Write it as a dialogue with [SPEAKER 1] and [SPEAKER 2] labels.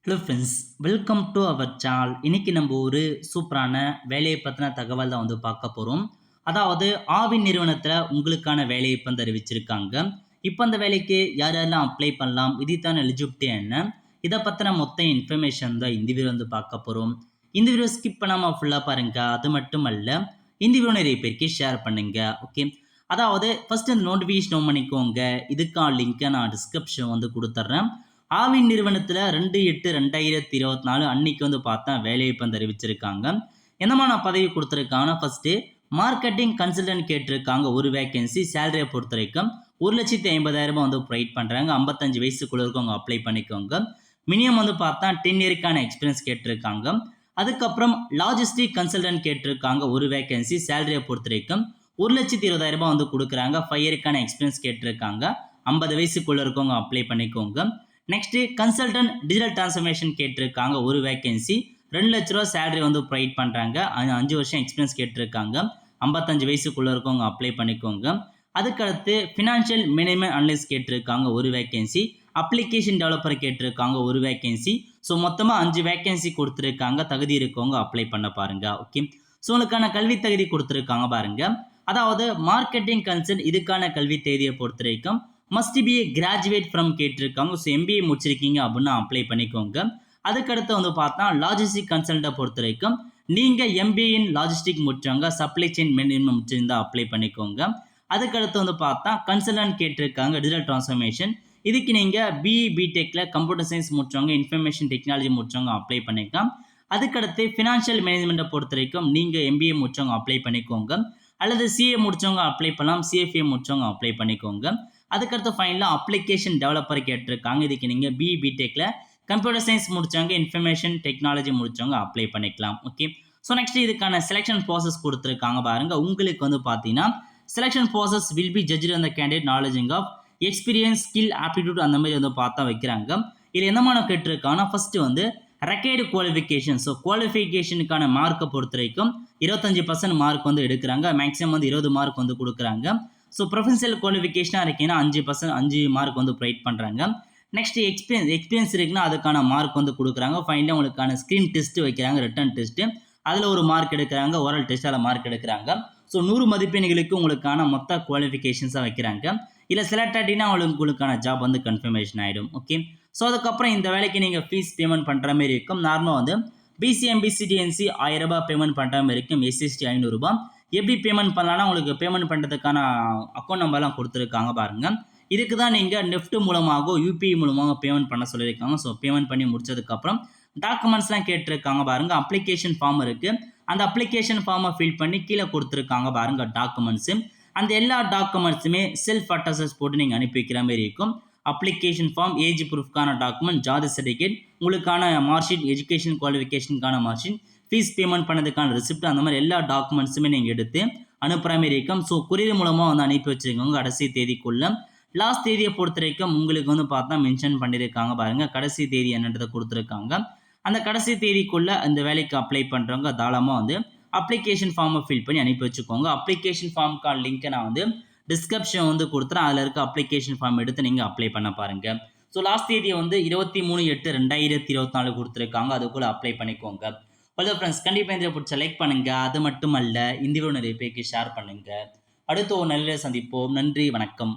[SPEAKER 1] Hello friends, welcome to our channel. இன்னைக்கு நம்ம ஒரு சூப்பரான வேலையை பற்றின தகவல் தான் பார்க்க போகிறோம். அதாவது ஆவின் நிறுவனத்தில் உங்களுக்கான வேலையை இப்போ அறிவிச்சிருக்காங்க. இப்போ அந்த வேலைக்கு யார் யாரெல்லாம் அப்ளை பண்ணலாம், இதுக்கான எலிஜிபிலிட்டி என்ன, இதை பற்றின மொத்த இன்ஃபர்மேஷன் தான் இந்த வீடியோ பார்க்க போகிறோம். இந்த வீடியோ ஸ்கிப் பண்ணாமல் ஃபுல்லாக பாருங்க. அது மட்டும் அல்ல, இந்த வீடியோ நிறைய பேருக்கு ஷேர் பண்ணுங்க. ஓகே, அதாவது ஃபர்ஸ்ட் இந்த நோட்டிஃபிகேஷன் பண்ணிக்கோங்க. இதுக்கான லிங்க்கை நான் டிஸ்கிரிப்ஷன் கொடுத்துட்றேன். ஆவின் நிறுவனத்தில் 2/8/2024 அன்னைக்கு பார்த்தா வேலைவாய்ப்பு அறிவிச்சிருக்காங்க. என்னமான பதவி கொடுத்துருக்காங்கன்னா, ஃபர்ஸ்ட் மார்க்கெட்டிங் கன்சல்டன்ட் கேட்டிருக்காங்க. ஒரு வேகன்சி. சேலரியை பொறுத்த வரைக்கும் 1,50,000 ப்ரொவைட் பண்ணுறாங்க. 55 வயசுக்குள்ள இருக்கவங்க அப்ளை பண்ணிக்கோங்க. மினிமம் பார்த்தா 10 இயர்க்கான எக்ஸ்பீரியன்ஸ் கேட்டிருக்காங்க. அதுக்கப்புறம் லாஜிஸ்டிக் கன்சல்டன்ட் கேட்டிருக்காங்க. ஒரு வேகன்சி. சேலரியை பொறுத்த வரைக்கும் 1,20,000 கொடுக்குறாங்க. 5 இயர்க்கான எக்ஸ்பீரியன்ஸ் கேட்டிருக்காங்க. 50 வயசுக்குள்ள இருக்கவங்க அப்ளை பண்ணிக்கோங்க. நெக்ஸ்ட் கன்சல்டன்ட் டிஜிட்டல் டிரான்ஸ்ஃபர்மேஷன் கேட்டிருக்காங்க. ஒரு வேகன்சி. 2 லட்ச ரூபா சேலரி ப்ரொவைட் பண்ணுறாங்க. 5 வருஷம் எக்ஸ்பீரியன்ஸ் கேட்டிருக்காங்க. 55 வயசுக்குள்ள இருக்கவங்க அப்ளை பண்ணிக்கோங்க. அதுக்கடுத்து ஃபினான்ஷியல் மேனேஜ்மெண்ட் அனலிஸ்ட் கேட்டிருக்காங்க. ஒரு வேகன்சி. அப்ளிகேஷன் டெவலப்பர் கேட்டிருக்காங்க. ஒரு வேகன்சி. ஸோ மொத்தமாக 5 வேகன்சி கொடுத்துருக்காங்க. தகுதி இருக்கவங்க அப்ளை பண்ண பாருங்க. ஓகே, ஸோ உங்களுக்கான கல்வி தகுதி கொடுத்துருக்காங்க பாருங்க. அதாவது மார்க்கெட்டிங் கன்சல்ட் இதுக்கான கல்வி தேதியை பொறுத்த வரைக்கும் மஸ்ட் பி கிராஜுவேட் ஃப்ரம் கேட்டிருக்காங்க. ஸோ எம்பிஏ முடிச்சிருக்கீங்க அப்படின்னா அப்ளை பண்ணிக்கோங்க. அதுக்கடுத்து பார்த்தா லாஜிஸ்டிக் கன்சல்ட்டை பொறுத்த வரைக்கும் நீங்கள் எம்பிஏ இன் லாஜிஸ்டிக் முடிச்சவங்க, சப்ளை செயின் மேனேஜ்மெண்ட் முடிச்சிருந்தா அப்ளை பண்ணிக்கோங்க. அதுக்கடுத்து பார்த்தா கன்சல்டன்ட் கேட்டிருக்காங்க. டிஜிட்டல் டிரான்ஸ்ஃபர்மேஷன் இதுக்கு நீங்கள் பிஇ பிடெக்கில் கம்ப்யூட்டர் சயின்ஸ் முடிச்சவங்க, இன்ஃபர்மேஷன் டெக்னாலஜி முடிச்சவங்க அப்ளை பண்ணிக்கலாம். அதுக்கடுத்து ஃபினான்ஷியல் மேனேஜ்மெண்ட்டை பொறுத்த வரைக்கும் நீங்கள் எம்பிஏ முடிச்சவங்க அப்ளை பண்ணிக்கோங்க. அல்லது சிஏ முடிச்சவங்க அப்ளை பண்ணலாம். சிஎஃப்ஏ முடிச்சவங்க அப்ளை பண்ணிக்கோங்க. அதுக்கடுத்து ஃபைனலாக அப்ளிகேஷன் டெவலப்பர் கேட்டிருக்காங்க. இதுக்கு நீங்கள் பிஇ பிடெக்கில் கம்ப்யூட்டர் சயின்ஸ் முடிச்சவங்க, இன்ஃபர்மேஷன் டெக்னாலஜி முடிச்சவங்க அப்ளை பண்ணிக்கலாம். ஓகே, ஸோ நெக்ஸ்ட் இதுக்கான செலெக்ஷன் ப்ராசஸ் கொடுத்துருக்காங்க பாருங்க. உங்களுக்கு பார்த்தீங்கன்னா selection process will be judged on the candidate knowledge in of experience, skill, aptitude அந்த மாதிரி பார்த்தா வைக்கிறாங்க. இதில் என்னமான கேட்டிருக்காங்கன்னா, ஃபர்ஸ்ட் ரெக்கையர்டு குவாலிஃபிகேஷன். ஸோ குவாலிஃபிகேஷனுக்கான மார்க்கை பொறுத்த வரைக்கும் 25% மார்க் எடுக்கிறாங்க. மேக்ஸிமம் 20 மார்க் கொடுக்குறாங்க. ஸோ ப்ரொஃபஷனல் குவாலிஃபிகேஷனாக இருக்கீங்கன்னா 5 மார்க் ப்ரொவைட் பண்ணுறாங்க. நெக்ஸ்ட் எக்ஸ்பீரியன்ஸ் இருக்குன்னா அதுக்கான மார்க் கொடுக்குறாங்க. ஃபைனலாக உங்களுக்கான ஸ்க்ரீன் டெஸ்ட் வைக்கிறாங்க, ரிட்டன் டெஸ்ட்டு. அதில் ஒரு மார்க் எடுக்கிறாங்க. ஓரல் டெஸ்ட் அதில் மார்க் எடுக்கிறாங்க. ஸோ 100 மதிப்பெண்களுக்கு உங்களுக்கான மொத்த குவாலிஃபிகேஷன்ஸாக வைக்கிறாங்க. இல்லை செலக்ட் ஆகிட்டீங்கன்னா உங்களுக்கான ஜாப் கன்ஃபர்மேஷன் ஆகிடும். ஓகே, ஸோ அதுக்கப்புறம் இந்த வேலைக்கு நீங்கள் ஃபீஸ் பேமெண்ட் பண்ணுற மாதிரி இருக்கும். நார்மலாக பிசி, எம்பிசி, டிஎன்சி 1000 ரூபாய் பேமெண்ட் பண்ணுற மாதிரி இருக்கும். எஸ்சிஎஸ்டி 500 ரூபாய். எப்படி பேமெண்ட் பண்ணலாம்னா, உங்களுக்கு பேமெண்ட் பண்ணுறதுக்கான அக்கௌண்ட் நம்பர்லாம் கொடுத்துருக்காங்க பாருங்கள். இதுக்கு தான் நீங்கள் நெஃப்ட் மூலமாக, யூபிஐ மூலமாக பேமெண்ட் பண்ண சொல்லியிருக்காங்க. ஸோ பேமெண்ட் பண்ணி முடிச்சதுக்கப்புறம் டாக்குமெண்ட்ஸ்லாம் கேட்டிருக்காங்க பாருங்கள். அப்ளிகேஷன் ஃபார்ம் இருக்குது. அந்த அப்ளிகேஷன் ஃபார்மை ஃபில் பண்ணி கீழே கொடுத்துருக்காங்க பாருங்கள் டாக்குமெண்ட்ஸு. அந்த எல்லா டாக்குமெண்ட்ஸுமே செல்ஃப் அட்டஸ்டஸ் போட்டு நீங்கள் அனுப்பி வைக்கிற மாதிரி இருக்கும். அப்ளிகேஷன் ஃபார்ம், ஏஜ் ப்ரூஃப்கான டாக்குமெண்ட், ஜாதி சர்டிஃபிகேட், உங்களுக்கான மார்க்ஷீட், எஜுகேஷன் குவாலிஃபிகேஷனுக்கான மார்க்ஷீட், ஃபீஸ் பேமெண்ட் பண்ணதுக்கான ரிசிப்ட், அந்த மாதிரி எல்லா டாக்குமெண்ட்ஸுமே நீங்கள் எடுத்து அனுப்புகிற மாதிரி இருக்கும். ஸோ கொரியர் மூலமாக அனுப்பி வச்சுருக்கோங்க கடைசி தேதிக்குள்ள. லாஸ்ட் தேதியை பொறுத்த வரைக்கும் உங்களுக்கு பார்த்தா மென்ஷன் பண்ணியிருக்காங்க பாருங்கள். கடைசி தேதி என்னன்றதை கொடுத்துருக்காங்க. அந்த கடைசி தேதிக்குள்ளே இந்த வேலைக்கு அப்ளை பண்ணுறவங்க தாராளமாக அப்ளிகேஷன் ஃபார்மை ஃபில் பண்ணி அனுப்பி வச்சுக்கோங்க. அப்ளிகேஷன் ஃபார்முக்கான லிங்க்கை நான் டிஸ்கிரிப்ஷன் கொடுத்துறேன். அதில் இருக்க அப்ளிகேஷன் ஃபார்ம் எடுத்து நீங்கள் அப்ளை பண்ண பாருங்கள். ஸோ லாஸ்ட் தேதியை 23/8/2024 கொடுத்துருக்காங்க. அதுக்குள்ளே அப்ளை பண்ணிக்கோங்க. ஹலோ ஃப்ரெண்ட்ஸ், கண்டிப்பாக இந்த பிடிச்ச லைக் பண்ணுங்கள். அது மட்டும் அல்ல, இந்த வீடியோ நிறைய பேருக்கு ஷேர் பண்ணுங்கள். அடுத்த ஒரு நல்ல சந்திப்போம். நன்றி, வணக்கம்.